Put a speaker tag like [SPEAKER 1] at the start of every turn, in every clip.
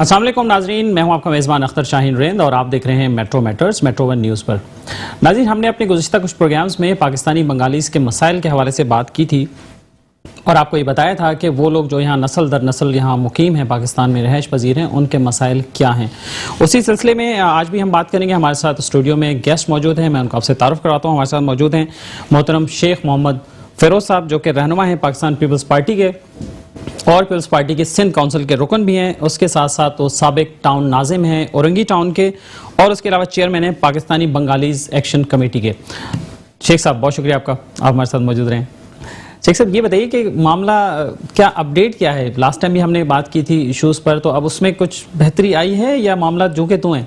[SPEAKER 1] السلام علیکم ناظرین، میں ہوں آپ کا میزبان اختر شاہین ریند اور آپ دیکھ رہے ہیں Metro Matters Metro One News پر۔ ناظرین، ہم نے اپنے گزشتہ کچھ پروگرامز میں پاکستانی بنگالیز کے مسائل کے حوالے سے بات کی تھی اور آپ کو یہ بتایا تھا کہ وہ لوگ جو یہاں نسل در نسل یہاں مقیم ہیں، پاکستان میں رہائش پذیر ہیں، ان کے مسائل کیا ہیں۔ اسی سلسلے میں آج بھی ہم بات کریں گے۔ ہمارے ساتھ اسٹوڈیو میں گیسٹ موجود ہیں، میں ان کو آپ سے تعارف کراتا ہوں۔ ہمارے ساتھ موجود ہیں محترم شیخ محمد فیروز صاحب، جو کہ رہنما ہیں پاکستان پیپلز پارٹی کے اور پیپلز پارٹی کے سندھ کونسل کے رکن بھی ہیں۔ اس کے ساتھ ساتھ وہ سابق ٹاؤن ناظم ہیں اورنگی ٹاؤن کے، اور اس کے علاوہ چیئرمین ہیں پاکستانی بنگالیز ایکشن کمیٹی کے۔ شیخ صاحب، بہت شکریہ آپ کا، آپ ہمارے ساتھ موجود رہیں۔ شیخ صاحب، یہ بتائیے کہ معاملہ کیا اپڈیٹ کیا ہے؟ لاسٹ ٹائم بھی ہم نے بات کی تھی ایشوز پر، تو اب اس میں کچھ بہتری آئی ہے یا معاملہ جو کہ تو ہیں؟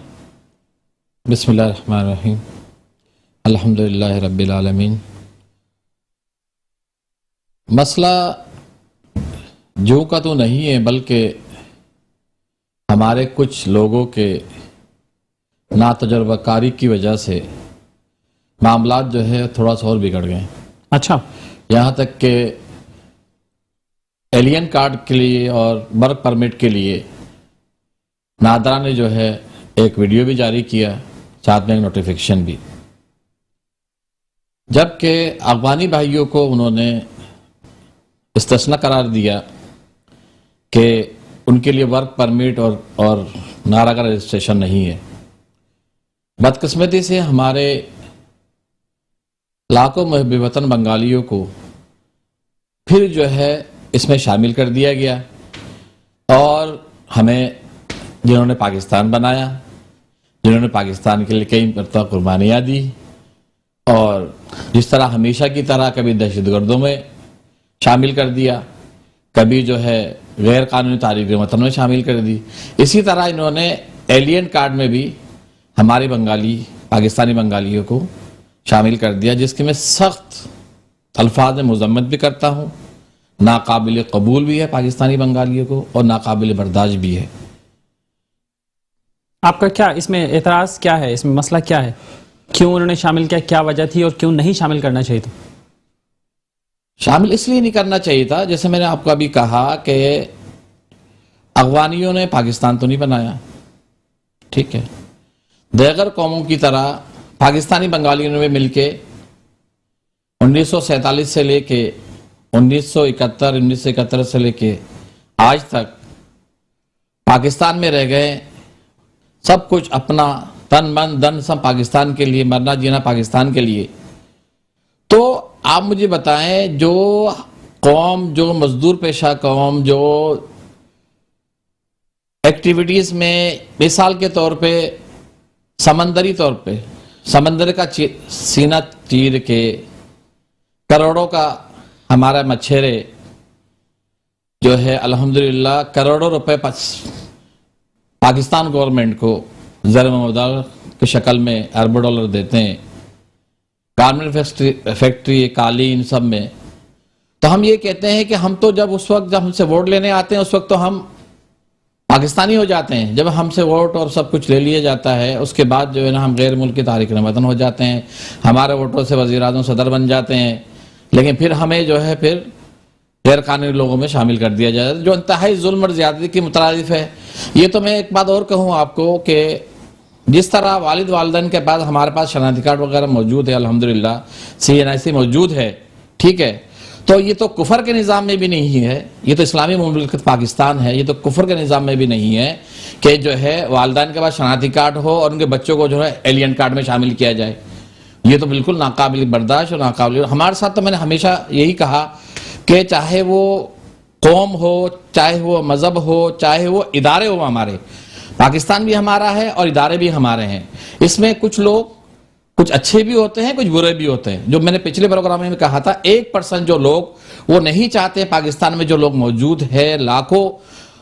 [SPEAKER 2] بسم اللہ الرحمن الرحیم، الحمدللہ رب العالمین۔ مسئلہ جو کا تو نہیں ہے، بلکہ ہمارے کچھ لوگوں کے ناتجربہ کاری کی وجہ سے معاملات جو ہے تھوڑا سا اور بگڑ گئے۔
[SPEAKER 1] اچھا،
[SPEAKER 2] یہاں تک کہ ایلین کارڈ کے لیے اور ورک پرمٹ کے لیے نادرا نے جو ہے ایک ویڈیو بھی جاری کیا، ساتھ میں ایک نوٹیفیکیشن بھی، جبکہ افغانی بھائیوں کو انہوں نے استثناء قرار دیا کہ ان کے لیے ورک پرمٹ اور نارا کا رجسٹریشن نہیں ہے۔ بدقسمتی سے ہمارے لاکھوں محب وطن بنگالیوں کو پھر جو ہے اس میں شامل کر دیا گیا، اور ہمیں جنہوں نے پاکستان بنایا، جنہوں نے پاکستان کے لیے کئی مرتبہ قربانیاں دی، اور جس طرح ہمیشہ کی طرح کبھی دہشت گردوں میں شامل کر دیا، کبھی جو ہے غیر قانونی تارکین وطن میں شامل کر دی، اسی طرح انہوں نے ایلین کارڈ میں بھی ہمارے پاکستانی بنگالیوں کو شامل کر دیا، جس کی میں سخت الفاظ میں مذمت بھی کرتا ہوں۔ ناقابل قبول بھی ہے پاکستانی بنگالیوں کو، اور ناقابل برداشت بھی ہے۔
[SPEAKER 1] آپ کا کیا اس میں اعتراض کیا ہے؟ اس میں مسئلہ کیا ہے؟ کیوں انہوں نے شامل کیا؟ کیا وجہ تھی اور کیوں نہیں شامل کرنا چاہیے تھا؟
[SPEAKER 2] شامل اس لیے نہیں کرنا چاہیے تھا، جیسے میں نے آپ کو ابھی کہا کہ افغانیوں نے پاکستان تو نہیں بنایا، ٹھیک ہے، دیگر قوموں کی طرح پاکستانی بنگالیوں نے مل کے 1947 سے لے کے 1971 سے لے کے آج تک پاکستان میں رہ گئے، سب کچھ اپنا تن من دن سب پاکستان کے لیے، مرنا جینا پاکستان کے لیے۔ تو آپ مجھے بتائیں، جو قوم، جو مزدور پیشہ قوم، جو ایکٹیویٹیز میں مثال کے طور پہ سمندری طور پہ سمندر کا سینہ چیر کے کروڑوں کا ہمارا مچھیرے جو ہے الحمدللہ کروڑوں روپے پاکستان گورنمنٹ کو زر مبادلہ کی شکل میں اربوں ڈالر دیتے ہیں، گارمنٹ فیکٹری، قالین، سب میں، تو ہم یہ کہتے ہیں کہ ہم تو جب ہم سے ووٹ لینے آتے ہیں اس وقت تو ہم پاکستانی ہو جاتے ہیں۔ جب ہم سے ووٹ اور سب کچھ لے لیا جاتا ہے، اس کے بعد جو ہے نا ہم غیر ملکی تارکین وطن ہو جاتے ہیں، ہمارے ووٹوں سے وزیر اعظم صدر بن جاتے ہیں، لیکن پھر ہمیں جو ہے پھر غیر قانونی لوگوں میں شامل کر دیا جاتا ہے، جو انتہائی ظلم اور زیادتی کی مترادف ہے۔ یہ تو میں ایک بات اور کہوں آپ کو کہ جس طرح والد والدین کے بعد ہمارے پاس شناختی کارڈ وغیرہ موجود ہے، الحمدللہ CNIC موجود ہے، ٹھیک ہے، تو یہ تو کفر کے نظام میں بھی نہیں ہے، یہ تو اسلامی مملکت پاکستان ہے، یہ تو کفر کے نظام میں بھی نہیں ہے کہ جو ہے والدین کے پاس شناختی کارڈ ہو اور ان کے بچوں کو جو ہے ایلین کارڈ میں شامل کیا جائے۔ یہ تو بالکل ناقابل برداشت اور ناقابل۔ ہمارے ساتھ تو میں نے ہمیشہ یہی کہا کہ چاہے وہ قوم ہو، چاہے وہ مذہب ہو، چاہے وہ ادارے ہو، ہمارے پاکستان بھی ہمارا ہے اور ادارے بھی ہمارے ہیں۔ اس میں کچھ لوگ کچھ اچھے بھی ہوتے ہیں، کچھ برے بھی ہوتے ہیں۔ جو میں نے پچھلے پروگرام میں کہا تھا، 1% جو لوگ وہ نہیں چاہتے پاکستان میں جو لوگ موجود ہیں، لاکھوں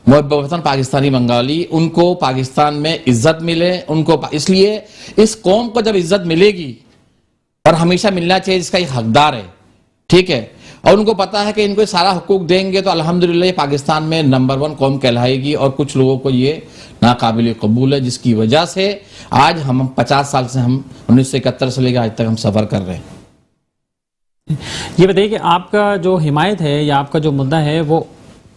[SPEAKER 2] محب وطن پاکستانی بنگالی، ان کو پاکستان میں عزت ملے، ان کو اس لیے اس قوم کو جب عزت ملے گی، اور ہمیشہ ملنا چاہیے جس کا یہ حقدار ہے، ٹھیک ہے، اور ان کو پتا ہے کہ ان کو سارا حقوق دیں گے تو الحمدللہ یہ پاکستان میں نمبر 1 قوم کہلائے گی، اور کچھ لوگوں کو یہ ناقابل قبول ہے، جس کی وجہ سے آج ہم 50 سال سے ہم 1971 سے لے کے آج تک ہم سفر کر رہے ہیں۔
[SPEAKER 1] یہ بتائیے کہ آپ کا جو حمایت ہے یا آپ کا جو مدعا ہے وہ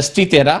[SPEAKER 2] ST 13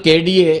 [SPEAKER 2] KDA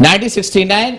[SPEAKER 2] 1969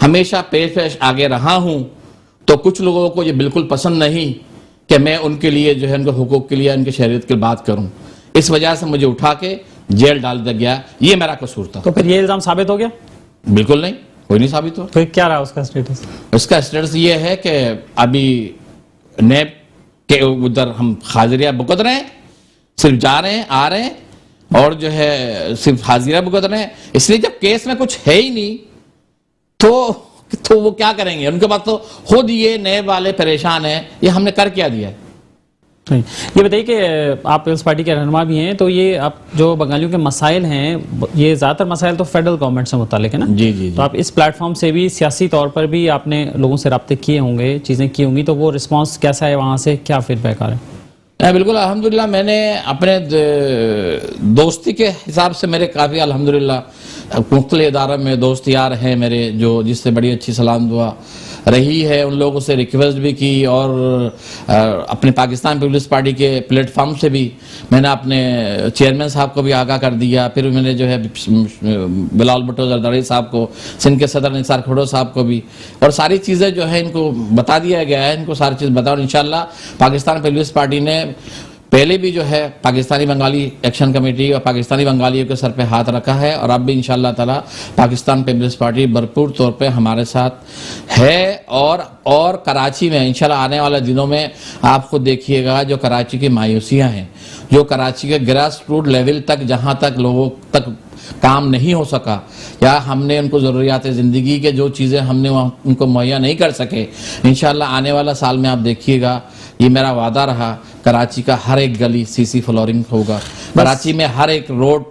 [SPEAKER 2] ہمیشہ پیش پیش آگے رہا ہوں، تو کچھ لوگوں کو یہ بالکل پسند نہیں کہ میں ان کے لیے جو ہے ان کے حقوق کے لیے، ان کی شہریت کی بات کروں. اس وجہ سے مجھے اٹھا کے جیل ڈال دیا گیا. یہ میرا قصور تھا.
[SPEAKER 1] تو پھر یہ الزام ثابت ہو گیا؟
[SPEAKER 2] بالکل نہیں، کوئی نہیں ثابت ہوا.
[SPEAKER 1] تو کیا رہا اس کا اسٹیٹس؟
[SPEAKER 2] اس کا اسٹیٹس یہ ہے کہ ابھی نیب کے ادھر ہم حاضریہ بھگت رہے ہیں، صرف جا رہے ہیں آ رہے ہیں، اور جو ہے صرف حاضریہ بھگت رہے ہیں. اس لیے جب کیس میں کچھ ہے ہی نہیں تو وہ کیا کریں گے؟ ان کے بعد تو خود یہ نیب والے پریشان ہیں، یہ ہم نے کر کیا دیا ہے.
[SPEAKER 1] یہ بتائیے کہ آپ پیپلز پارٹی کے رہنما بھی ہیں، تو یہ آپ جو بنگالیوں کے مسائل ہیں، یہ زیادہ تر مسائل تو فیڈرل گورنمنٹ سے متعلق ہے نا؟
[SPEAKER 2] جی.
[SPEAKER 1] تو آپ اس پلیٹ فارم سے بھی سیاسی طور پر بھی آپ نے لوگوں سے رابطے کیے ہوں گے، چیزیں کی ہوں گی، تو وہ رسپانس کیسا ہے وہاں سے؟ کیا فیڈ بیک آ رہا ہے؟
[SPEAKER 2] بالکل الحمدللہ. میں نے اپنے دوستی کے حساب سے میرے کافی الحمدللہ مختلف اداروں میں دوست یار ہیں میرے، جو جس سے بڑی اچھی سلام دعا رہی ہے. ان لوگوں سے ریکویسٹ بھی کی، اور اپنے پاکستان پیپلز پارٹی کے پلیٹ فارم سے بھی میں نے اپنے چیئرمین صاحب کو بھی آگاہ کر دیا. پھر میں نے جو ہے بلال بھٹو زرداری صاحب کو، سندھ کے صدر نثار کھڑو صاحب کو بھی، اور ساری چیزیں جو ہے ان کو بتا دیا گیا ہے. ان کو ساری چیز بتا، اور انشاءاللہ پاکستان پیپلز پارٹی نے پہلے بھی جو ہے پاکستانی بنگالی ایکشن کمیٹی اور پاکستانی بنگالیوں کے سر پہ ہاتھ رکھا ہے، اور اب بھی انشاءاللہ تعالی پاکستان پیپلز پارٹی بھرپور طور پہ ہمارے ساتھ ہے. اور کراچی میں انشاءاللہ آنے والے دنوں میں آپ خود دیکھیے گا جو کراچی کی مایوسیاں ہیں، جو کراچی کے گراس روٹ لیول تک جہاں تک لوگوں تک کام نہیں ہو سکا، یا ہم نے ان کو ضروریات زندگی کے جو چیزیں ہم نے ان کو مہیا نہیں کر سکے، انشاءاللہ آنے والا سال میں آپ دیکھیے گا، یہ میرا وعدہ رہا، کراچی کا ہر ایک گلی سی سی فلورنگ ہوگا. کراچی میں ہر ایک روڈ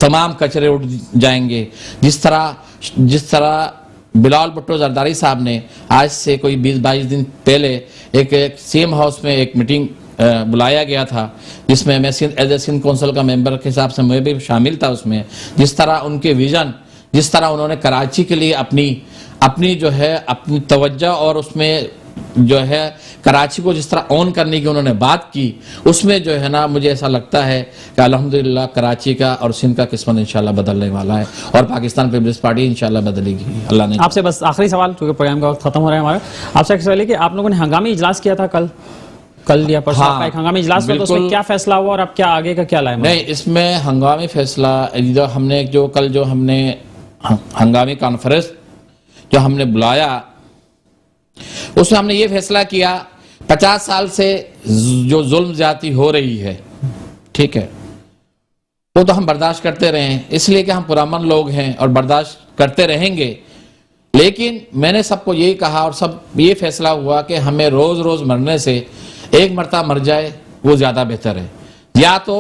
[SPEAKER 2] تمام کچرے اٹھ جائیں گے. جس طرح بلال بھٹو زرداری صاحب نے آج سے کوئی 20-22 دن پہلے ایک سیم ہاؤس میں ایک میٹنگ بلایا گیا تھا، جس میں میں ایز اے سندھ کونسل کا ممبر کے حساب سے میں بھی شامل تھا اس میں. جس طرح ان کے ویژن، جس طرح انہوں نے کراچی کے لیے اپنی جو ہے اپنی توجہ، اور اس میں جو ہے کراچی کو جس طرح اون کرنے کی انہوں نے بات کی، اس میں جو ہے نا مجھے ایسا لگتا ہے کہ الحمدللہ کراچی کا اور سندھ کا قسمت انشاءاللہ بدلنے والا ہے، اور پاکستان پیپلز پارٹی انشاءاللہ بدلے گی. اللہ نے.
[SPEAKER 1] آپ سے بس آخری سوال، چونکہ پروگرام کا وقت ختم ہو رہا ہے ہمارا، آپ سے ایک سوال ہے کہ آپ لوگوں نے ہنگامی اجلاس کیا تھا کل یا پرسوں کا ایک ہنگامی اجلاس ہوا، تو اس میں کیا فیصلہ ہوا اور اب کیا آگے کا کیا لائے؟
[SPEAKER 2] نہیں، اس میں ہنگامی فیصلہ ہم نے کل ہم نے ہنگامی کانفرنس جو ہم نے بلایا، اس میں ہم نے یہ فیصلہ کیا 50 سال سے جو ظلم زیادتی ہو رہی ہے، ٹھیک ہے، وہ تو ہم برداشت کرتے رہے ہیں، اس لیے کہ ہم پرامن لوگ ہیں اور برداشت کرتے رہیں گے. لیکن میں نے سب کو یہی کہا، اور سب یہ فیصلہ ہوا کہ ہمیں روز روز مرنے سے ایک مرتبہ مر جائے وہ زیادہ بہتر ہے. یا تو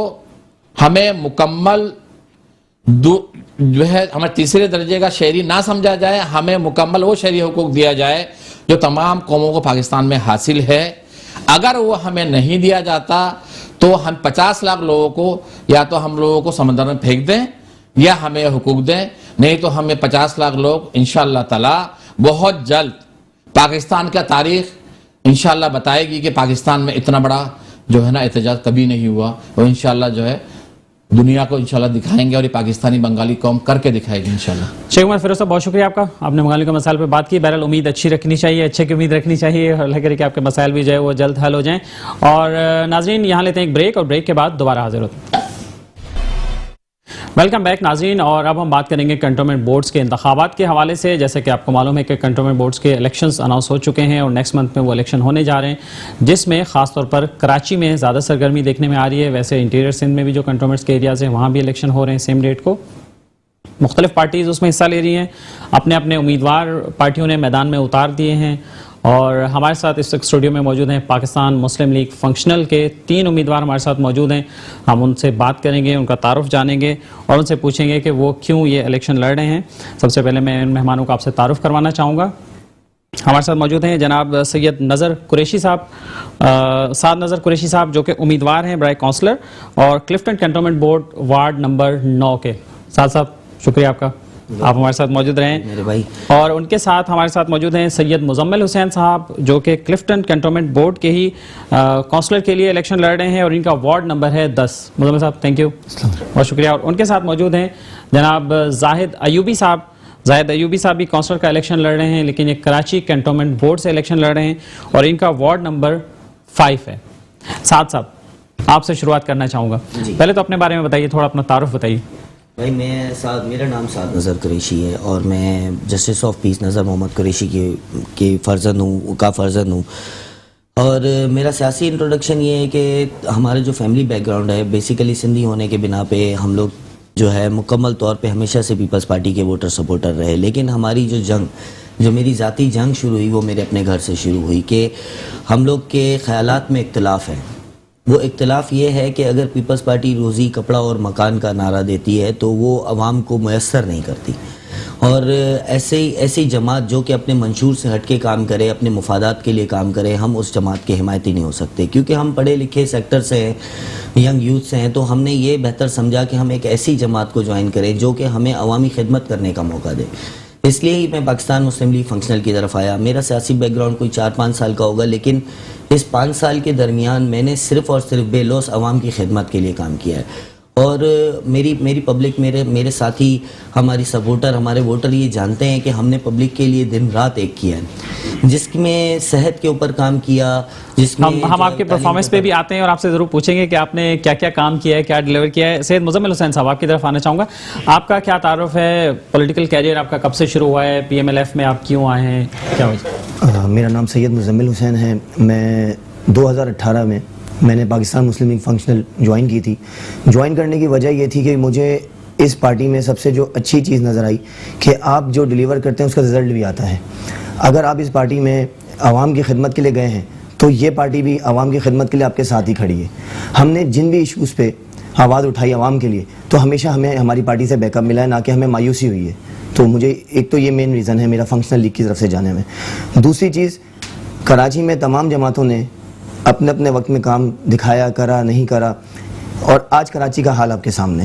[SPEAKER 2] ہمیں مکمل جو ہے ہمیں تیسرے درجے کا شہری نہ سمجھا جائے، ہمیں مکمل وہ شہری حقوق دیا جائے جو تمام قوموں کو پاکستان میں حاصل ہے. اگر وہ ہمیں نہیں دیا جاتا تو ہم 50 لاکھ لوگوں کو یا تو ہم لوگوں کو سمندر میں پھینک دیں یا ہمیں حقوق دیں، نہیں تو ہمیں 50 لاکھ لوگ انشاءاللہ تعالی بہت جلد پاکستان کا تاریخ انشاءاللہ بتائے گی کہ پاکستان میں اتنا بڑا جو ہے نا احتجاج کبھی نہیں ہوا، اور انشاءاللہ جو ہے دنیا کو انشاءاللہ دکھائیں گے، اور یہ پاکستانی بنگالی قوم کر کے دکھائے گی انشاءاللہ.
[SPEAKER 1] شیخ عمر فیروز صاحب، بہت شکریہ آپ کا، آپ نے بنگالیوں کے مسائل پہ بات کی. بہرحال امید اچھی رکھنی چاہیے، اچھے کی امید رکھنی چاہیے، اور اللہ کرے کہ آپ کے مسائل بھی جو ہے وہ جلد حل ہو جائیں. اور ناظرین یہاں لیتے ہیں ایک بریک، اور بریک کے بعد دوبارہ حاضر ہوتے ہیں. ویلکم بیک ناظرین، اور اب ہم بات کریں گے کنٹونمنٹ بورڈز کے انتخابات کے حوالے سے. جیسے کہ آپ کو معلوم ہے کہ کنٹونمنٹ بورڈز کے الیکشنز اناؤنس ہو چکے ہیں، اور نیکسٹ منتھ میں وہ الیکشن ہونے جا رہے ہیں، جس میں خاص طور پر کراچی میں زیادہ سرگرمی دیکھنے میں آ رہی ہے. ویسے انٹیریئر سندھ میں بھی جو کنٹونمنٹس کے ایریاز ہیں وہاں بھی الیکشن ہو رہے ہیں سیم ڈیٹ کو. مختلف پارٹیز اس میں حصہ لے رہی ہیں، اپنے اپنے امیدوار پارٹیوں نے میدان میں اتار دیے ہیں. اور ہمارے ساتھ اس اسٹوڈیو میں موجود ہیں پاکستان مسلم لیگ فنکشنل کے 3 امیدوار ہمارے ساتھ موجود ہیں. ہم ان سے بات کریں گے، ان کا تعارف جانیں گے، اور ان سے پوچھیں گے کہ وہ کیوں یہ الیکشن لڑ رہے ہیں. سب سے پہلے میں ان مہمانوں کو آپ سے تعارف کروانا چاہوں گا. ہمارے ساتھ موجود ہیں جناب سید نظر قریشی صاحب، سعد نظر قریشی صاحب، جو کہ امیدوار ہیں برائے کونسلر اور Clifton cantonment board ward number 9 کے. سعد صاحب شکریہ آپ کا، آپ ہمارے ساتھ موجود رہے ہیں میرے بھائی. اور ان کے ساتھ ہمارے ساتھ موجود ہیں سید مزمل حسین صاحب، جو کہ کلفٹن کنٹونمنٹ بورڈ کے ہی کونسلر کے لیے الیکشن لڑ رہے ہیں، اور ان کا وارڈ نمبر ہے 10. مزمل صاحب تھینک یو، بہت شکریہ. اور ان کے ساتھ موجود ہیں جناب زاہد ایوبی صاحب. زاہد ایوبی صاحب بھی کونسلر کا الیکشن لڑ رہے ہیں، لیکن یہ کراچی کینٹونمنٹ بورڈ سے الیکشن لڑ رہے ہیں اور ان کا وارڈ نمبر 5 ہے. سعد صاحب آپ سے شروعات کرنا چاہوں گا. پہلے تو اپنے بارے میں بتائیے، تھوڑا اپنا تعارف بتائیے.
[SPEAKER 3] بھائی میرا نام سعد نظر قریشی ہے اور میں جسٹس آف پیس نظر محمد قریشی کی فرزند ہوں. اور میرا سیاسی انٹروڈکشن یہ ہے کہ ہمارا جو فیملی بیک گراؤنڈ ہے، بیسیکلی سندھی ہونے کے بنا پہ ہم لوگ جو ہے مکمل طور پہ ہمیشہ سے پیپلز پارٹی کے ووٹر سپورٹر رہے. لیکن ہماری جو میری ذاتی جنگ شروع ہوئی وہ میرے اپنے گھر سے شروع ہوئی کہ ہم لوگ کے خیالات میں اختلاف ہے. وہ اختلاف یہ ہے کہ اگر پیپلز پارٹی روزی کپڑا اور مکان کا نعرہ دیتی ہے تو وہ عوام کو میسر نہیں کرتی، اور ایسی جماعت جو کہ اپنے منشور سے ہٹ کے کام کرے، اپنے مفادات کے لیے کام کرے، ہم اس جماعت کے حمایتی نہیں ہو سکتے. کیونکہ ہم پڑھے لکھے سیکٹر سے ہیں، ینگ یوتھ سے ہیں، تو ہم نے یہ بہتر سمجھا کہ ہم ایک ایسی جماعت کو جوائن کریں جو کہ ہمیں عوامی خدمت کرنے کا موقع دے. اس لیے ہی میں پاکستان مسلم لیگ فنکشنل کی طرف آیا. میرا سیاسی بیک گراؤنڈ کوئی 4-5 سال کا ہوگا، لیکن اس 5 سال کے درمیان میں نے صرف اور صرف بے لوث عوام کی خدمت کے لیے کام کیا ہے. اور میری پبلک، میرے ساتھی، ہماری سپورٹر، ہمارے ووٹر یہ جانتے ہیں کہ ہم نے پبلک کے لیے دن رات ایک کیا ہے، جس میں صحت کے اوپر کام کیا، جس میں
[SPEAKER 1] ہم آپ کے پرفارمنس پہ بھی آتے ہیں اور آپ سے ضرور پوچھیں گے کہ آپ نے کیا کیا کام کیا ہے، کیا ڈیلیور کیا ہے. سید مزمل حسین صاحب آپ کی طرف آنا چاہوں گا. آپ کا کیا تعارف ہے، پولیٹیکل کیریئر آپ کا کب سے شروع ہوا ہے، پی ایم ایل ایف میں آپ کیوں آئے ہیں، کیا وجہ؟
[SPEAKER 4] میرا نام سید مزمل حسین ہے. میں 2018 میں نے پاکستان مسلم لیگ فنکشنل جوائن کی تھی. جوائن کرنے کی وجہ یہ تھی کہ مجھے اس پارٹی میں سب سے جو اچھی چیز نظر آئی کہ آپ جو ڈیلیور کرتے ہیں اس کا رزلٹ بھی آتا ہے. اگر آپ اس پارٹی میں عوام کی خدمت کے لیے گئے ہیں تو یہ پارٹی بھی عوام کی خدمت کے لیے آپ کے ساتھ ہی کھڑی ہے. ہم نے جن بھی ایشوز پہ آواز اٹھائی عوام کے لیے تو ہمیشہ ہمیں ہماری پارٹی سے بیک اپ ملا ہے، نہ کہ ہمیں مایوسی ہوئی ہے. تو مجھے ایک تو یہ مین ریزن ہے میرا فنکشنل لیگ کی طرف سے جانے میں. دوسری چیز، کراچی میں تمام جماعتوں نے اپنے اپنے وقت میں کام دکھایا، کرا نہیں کرا، اور آج کراچی کا حال آپ کے سامنے.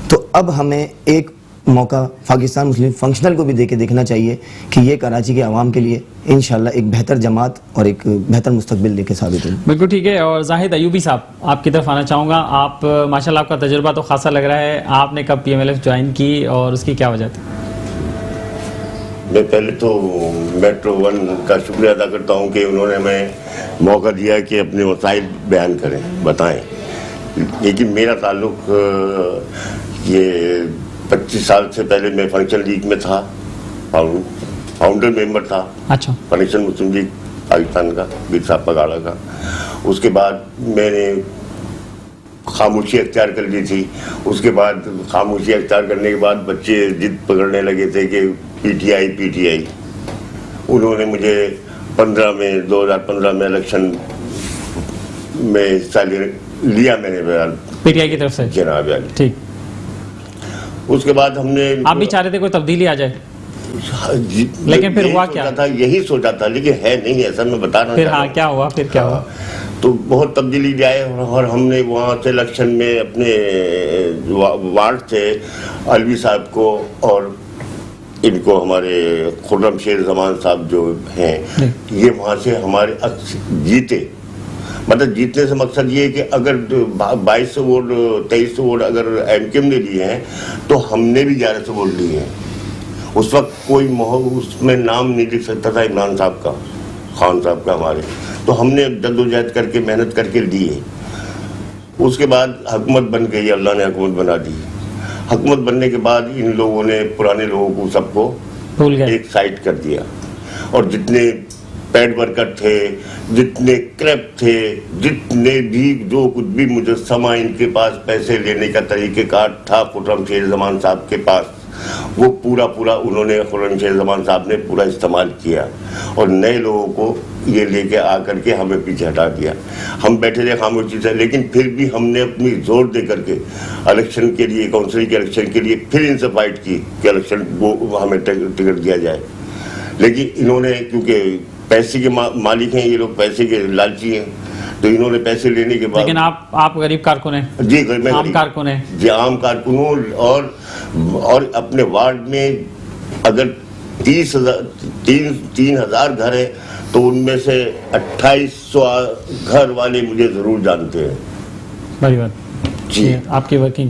[SPEAKER 4] تو اب ہمیں ایک موقع پاکستان مسلم فنکشنل کو بھی دے کے دیکھنا چاہیے کہ یہ کراچی کے عوام کے لیے انشاءاللہ ایک بہتر جماعت اور ایک بہتر مستقبل لے کے ثابت ہو.
[SPEAKER 1] بالکل ٹھیک ہے. اور زاہد ایوبی صاحب آپ کی طرف آنا چاہوں گا. آپ ماشاءاللہ آپ کا تجربہ تو خاصا لگ رہا ہے. آپ نے کب P M L F join کی اور اس کی کیا وجہ تھی؟
[SPEAKER 5] میں پہلے تو میٹرو 1 کا شکریہ ادا کرتا ہوں کہ انہوں نے ہمیں موقع دیا کہ اپنے مسائل بیان کریں، بتائیں. لیکن میرا تعلق یہ 25 سال سے پہلے میں فنکشن لیگ میں تھا، فاؤنڈر ممبر تھا.
[SPEAKER 1] اچھا.
[SPEAKER 5] فنکشن مسلم لیگ پاکستان کا، بیر صاحب پگاڑا کا. اس کے بعد میں نے خاموشی اختیار کر لی تھی. اس کے بعد خاموشی اختیار کرنے کے بعد بچے ضد پکڑنے لگے تھے کہ پی ٹی آئی. انہوں نے مجھے 2015 میں الیکشن میں حصہ لیا. میں نے
[SPEAKER 1] پی ٹی آئی کی طرف سے
[SPEAKER 5] جناب علی.
[SPEAKER 1] ٹھیک.
[SPEAKER 5] اس کے بعد ہم نے،
[SPEAKER 1] آپ بھی چاہ رہے تھے کوئی تبدیلی آ جائے، لیکن پھر ہوا کیا؟
[SPEAKER 5] یہی سوچا تھا، لیکن ہے نہیں ایسا. میں بتا رہا ہوں
[SPEAKER 1] پھر ہاں کیا ہوا، پھر کیا ہوا.
[SPEAKER 5] تو بہت تبدیلی جائے اور ہم نے وہاں سے الیکشن میں اپنے وارڈ سے علوی صاحب کو اور ان کو ہمارے خرم شیر زمان صاحب جو ہیں یہ وہاں سے ہمارے جیتے. مطلب جیتنے سے مقصد یہ ہے کہ اگر 2200 ووٹ 2300 ووٹ اگر ایم کیو ایم نے لیے ہیں تو ہم نے بھی 1100 ووٹ لیے ہیں. اس وقت کوئی اس میں نام نہیں لکھ سکتا تھا عمران صاحب کا، خان صاحب کا ہمارے. تو ہم نے جدوجہد کر کے محنت کر کے لیے. اس کے بعد حکومت بن گئی، اللہ نے حکومت بنا دی. حکومت بننے کے بعد ان لوگوں نے پرانے لوگوں کو سب کو ایک سائڈ کر دیا، اور جتنے پیڈ ورکر تھے، جتنے کریپ تھے، جتنے بھی جو کچھ بھی مجسمہ ان کے پاس پیسے لینے کا طریقہ کار تھا خرم شیر زمان صاحب کے پاس، وہ پورا انہوں نے خرم شیر زمان صاحب نے پورا استعمال کیا اور نئے لوگوں کو یہ لے کے آ کر کے ہمیں پیچھے ہٹا دیا. ہم بیٹھے رہے خاموشی سے، لیکن پھر بھی ہم نے اپنی زور دے کر کے الیکشن کے لیے، کونسل کے الیکشن کے لیے پھر ان سے فائٹ کی کہ الیکشن وہ ہمیں ٹکٹ دیا جائے. لیکن انہوں نے، کیونکہ پیسے کے مالک ہیں یہ لوگ، پیسے کے لالچی ہیں، تو انہوں نے پیسے لینے کے بعد.
[SPEAKER 1] لیکن آپ غریب کارکن ہیں.
[SPEAKER 5] جی میں
[SPEAKER 1] عام کارکن ہیں.
[SPEAKER 5] جی عام کارکنوں. اور اپنے وارڈ میں اگر 3,000 گھر ہیں تو ان میں سے 2800 گھر والے مجھے ضرور جانتے ہیں.
[SPEAKER 1] بڑی بات.
[SPEAKER 5] جی
[SPEAKER 1] آپ کی ورکنگ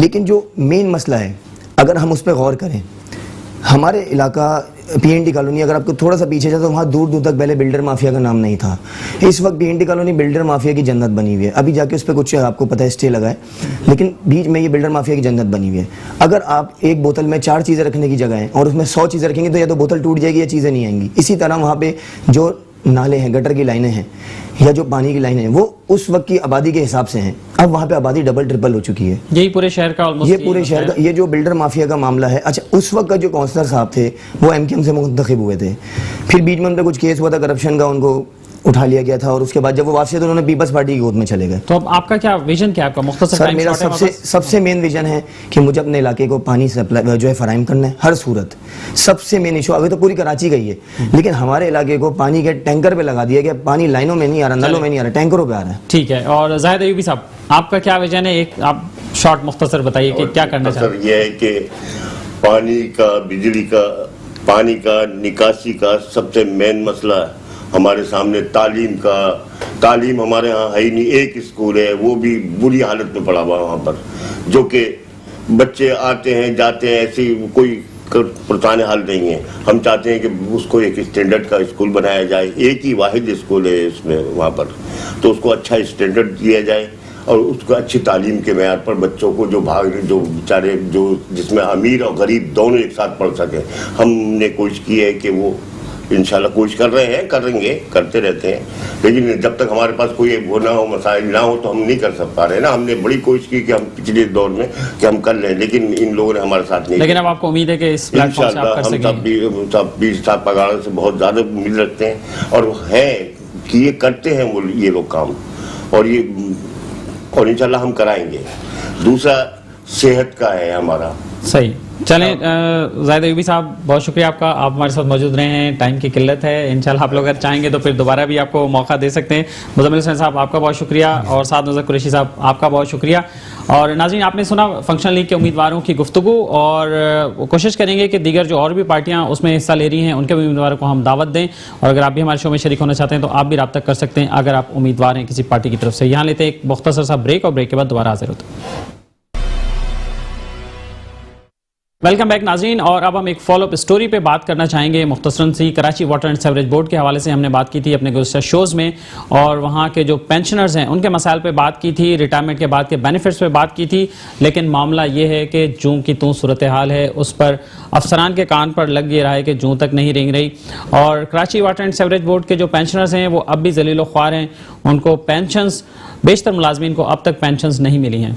[SPEAKER 4] لیکن جو مین مسئلہ ہے اگر ہم اس پہ غور کریں, ہمارے علاقہ پی این ٹی کالونی, اگر آپ کو تھوڑا سا پیچھے جائے تو وہاں دور دور تک پہلے بلڈر مافیا کا نام نہیں تھا. اس وقت P N T colony builder mafia کی جنت بنی ہوئی ہے. ابھی جا کے اس پہ کچھ آپ کو پتہ ہے اسٹے لگا ہے, لیکن بیچ میں یہ بلڈر مافیا کی جنت بنی ہوئی ہے. اگر آپ ایک بوتل میں 4 چیزیں رکھنے کی جگہ ہیں اور اس میں 100 چیزیں رکھیں گے تو یا تو بوتل ٹوٹ جائے گی یا چیزیں نہیں آئیں گی. اسی طرح وہاں پہ جو نالے ہیں, گٹر کی لائنیں ہیں یا جو پانی کی لائنیں ہیں, وہ اس وقت کی آبادی کے حساب سے ہیں. اب وہاں پہ آبادی ڈبل ٹرپل ہو چکی ہے.
[SPEAKER 1] یہی پورے شہر کا
[SPEAKER 4] یہ پورے شہر کا یہ جو بلڈر مافیا کا معاملہ ہے. اچھا, اس وقت کا جو کونسلر صاحب تھے وہ ایم کیو ایم سے منتخب ہوئے تھے, پھر بیچ میں ان پہ کچھ کیس ہوا تھا کرپشن کا, ان کو اٹھا لیا گیا تھا, اور اس کے بعد جب وہ واپسی تو انہوں نے پیپلز پارٹی کی گود میں چلے گئے.
[SPEAKER 1] تو اب آپ کا کیا ویژن کیا ہے, آپ کا مختصر
[SPEAKER 4] سر
[SPEAKER 1] ٹائم
[SPEAKER 4] میرا سب سے مین ویژن ہے کہ مجھے اپنے علاقے کو پانی سپلائی جو ہے فراہم کرنا ہے ہر صورت. سب سے مین ایشو, ابھی تو پوری کراچی گئی ہے, لیکن ہمارے علاقے کو پانی کے ٹینکر پہ لگا دیا گیا. پانی لائنوں میں نہیں آ رہا, نلوں میں نہیں آ رہا, ٹینکروں پہ آ رہا ہے.
[SPEAKER 1] ٹھیک ہے. اور زاہد ایوبی صاحب, آپ کا کیا ویژن ہے, ایک آپ شارٹ مختصر بتائیے کہ کیا کرنا چاہتے ہیں.
[SPEAKER 5] یہ ہے کہ پانی کا, بجلی کا, پانی کا نکاسی کا سب سے مین مسئلہ ہمارے سامنے تعلیم کا. تعلیم ہمارے ہاں ہے ہی نہیں. ایک اسکول ہے وہ بھی بری حالت میں پڑا ہوا وہاں پر, جو کہ بچے آتے ہیں جاتے ہیں, ایسی کوئی پرتانے حال نہیں ہے. ہم چاہتے ہیں کہ اس کو ایک اسٹینڈرڈ کا اسکول بنایا جائے. ایک ہی واحد اسکول ہے اس میں وہاں پر, تو اس کو اچھا اسٹینڈرڈ دیا جائے اور اس کو اچھی تعلیم کے معیار پر بچوں کو جو بیچارے جو جس میں امیر اور غریب دونوں ایک ساتھ پڑھ سکیں. ہم نے کوشش کی ہے کہ وہ انشاءاللہ کوشش کر رہے ہیں, کریں گے, کرتے رہتے ہیں, لیکن جب تک ہمارے پاس کوئی وہ نہ ہو, مسائل نہ ہو, تو ہم نہیں کر پا رہے نا. ہم نے بڑی کوشش کی کہ ہم پچھلے دور میں کہ ہم کر لیں, لیکن ان لوگوں نے ہمارے ساتھ نہیں.
[SPEAKER 1] لیکن اب آپ کو امید ہے کہ اس پلیٹ فارم سے آپ کر سکیں.
[SPEAKER 5] ہم سب بھی صاحب پگاڑوں سے بہت زیادہ امید رکھتے ہیں اور ہیں کہ یہ کرتے ہیں وہ یہ لوگ کام, اور انشاءاللہ ہم کرائیں گے. دوسرا صحت کا ہے ہمارا.
[SPEAKER 1] صحیح. چلیں زاہد ایوبی صاحب, بہت شکریہ آپ کا, آپ ہمارے ساتھ موجود رہے ہیں. ٹائم کی قلت ہے, انشاءاللہ آپ لوگ اگر چاہیں گے تو پھر دوبارہ بھی آپ کو موقع دے سکتے ہیں. مزمل حسین صاحب آپ کا بہت شکریہ, اور سعد نظر قریشی صاحب آپ کا بہت شکریہ. اور ناظرین, آپ نے سنا فنکشنل لیگ کے امیدواروں کی گفتگو, اور کوشش کریں گے کہ دیگر جو اور بھی پارٹیاں اس میں حصہ لے رہی ہیں ان کے بھی امیدواروں کو ہم دعوت دیں. اور اگر آپ بھی ہمارے شو میں شریک ہونا چاہتے ہیں تو آپ بھی رابطہ کر سکتے ہیں اگر آپ امیدوار ہیں کسی پارٹی کی طرف سے. یہاں لیتے ہیں ایک مختصر سا بریک, اور بریک کے بعد دوبارہ حاضر ہوتے ہیں. ویلکم بیک ناظرین, اور اب ہم ایک فالو اپ اسٹوری پہ بات کرنا چاہیں گے مختصراً سی. Karachi water and sewerage board کے حوالے سے ہم نے بات کی تھی اپنے گزشتہ شوز میں, اور وہاں کے جو پینشنرز ہیں ان کے مسائل پہ بات کی تھی, ریٹائرمنٹ کے بعد کے بینیفٹس پہ بات کی تھی. لیکن معاملہ یہ ہے کہ جوں کی توں صورتحال ہے, اس پر افسران کے کان پر لگ یہ رہا ہے کہ جوں تک نہیں رنگ رہی. اور Karachi water and sewerage board کے جو پینشنرز ہیں وہ اب بھی ذلیل و خوار ہیں. ان کو پینشنز, بیشتر ملازمین کو اب تک پینشنز نہیں ملی ہیں.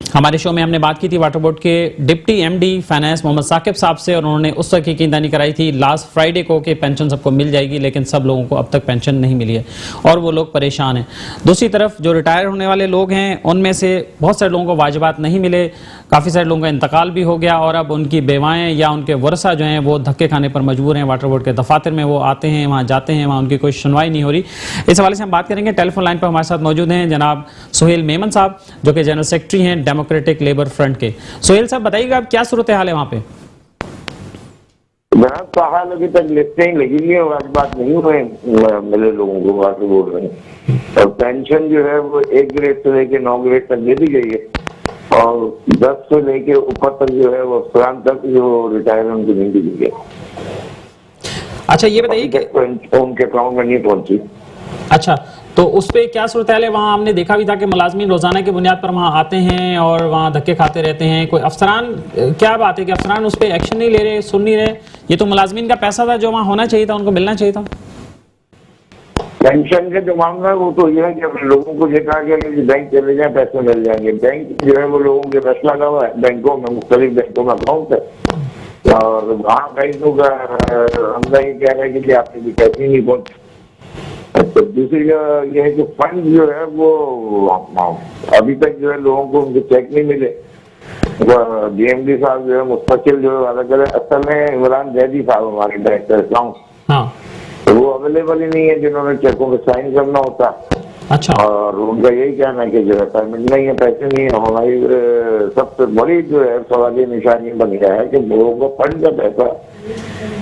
[SPEAKER 1] ہمارے شو میں ہم نے بات کی تھی واٹر بورڈ کے ڈپٹی ایم ڈی فائنانس محمد ثاقب صاحب سے, اور انہوں نے اس وقت یقین کرائی تھی لاسٹ فرائیڈے کو کہ پینشن سب کو مل جائے گی, لیکن سب لوگوں کو اب تک پینشن نہیں ملی ہے اور وہ لوگ پریشان ہیں. دوسری طرف جو ریٹائر ہونے والے لوگ ہیں ان میں سے بہت سارے لوگوں کو واجبات نہیں ملے, کافی سارے لوگوں کا انتقال بھی ہو گیا, اور اب ان کی بیوائیں یا ان کے ورثہ جو ہیں وہ دھکے کھانے پر مجبور ہیں. واٹر بورڈ کے دفاتر میں وہ آتے ہیں, وہاں جاتے ہیں, وہاں ان کی کوئی سنوائی نہیں ہو رہی. اس حوالے سے ہم بات کریں گے. ٹیلی فون لائن پر ہمارے ساتھ موجود ہیں جناب سہیل میمن صاحب, جو کہ جنرل سیکرٹری ہیں ڈیموکریٹک لیبر فرنٹ کے. سہیل صاحب بتائیے گا اب کیا صورتحال ہے وہاں پہ؟
[SPEAKER 6] بہت سہال ابھی تک لسٹیں لگی ہوئی ہیں, واجبات نہیں ہوئے ملے لوگوں کو واٹر بورڈ میں. اور پینشن جو ہے وہ 1 گریڈ سے لے کے 9 گریڈ تک دے دی گئی ہے, اور 10 سے لے کے اوپر تک جو ہے وہ افسران تک جو ریٹائرمنٹ کی نہیں دی گئی.
[SPEAKER 1] اچھا یہ بتائیے کہ
[SPEAKER 6] ان کے اکاؤنٹ میں نہیں پہنچی.
[SPEAKER 1] اچھا, تو اس پہ کیا صورتحال ہے وہاں؟ ہم نے دیکھا بھی تھا کہ ملازمین روزانہ کی بنیاد پر وہاں آتے ہیں اور وہاں دھکے کھاتے رہتے ہیں. کوئی افسران, کیا بات ہے کہ افسران اس پہ ایکشن نہیں لے رہے, سن نہیں رہے؟ یہ تو ملازمین کا پیسہ تھا جو وہاں ہونا چاہیے تھا, ان کو ملنا چاہیے تھا.
[SPEAKER 6] پینشن کے جو معاملہ ہے وہ تو یہ ہے کہ لوگوں کو یہ کہا گیا کہ بینک چلے جائیں پیسے مل جائیں گے. بینک جو ہے وہ لوگوں کے پیسہ لگا ہوا ہے, بینکوں میں مختلف بینکوں میں اکاؤنٹ ہے, اور وہاں بینکوں کا ہم یہ کہہ رہے ہیں کہ آپ کے پیسے نہیں پہنچے. تو دوسری یہ ہے کہ فنڈ جو ہے وہ ابھی تک جو ہے لوگوں کو ان کے چیک نہیں ملے. ڈی ایم ڈی صاحب جو ہے مستقل جو ہے اصل میں عمران زیدی صاحب ہمارے ڈائریکٹر اکاؤنٹ, وہ اویلیبل ہی نہیں ہے جنہوں نے چیکوں پہ سائن کرنا ہوتا.
[SPEAKER 1] اچھا,
[SPEAKER 6] اور ان کا یہی کہنا ہے کہ جو ہے پیمنٹ نہیں ہے, پیسے نہیں ہے. ہماری سب سے بڑی جو ہے سوالیہ نشانی بن گیا ہے کہ لوگوں کو فنڈ کا پیسہ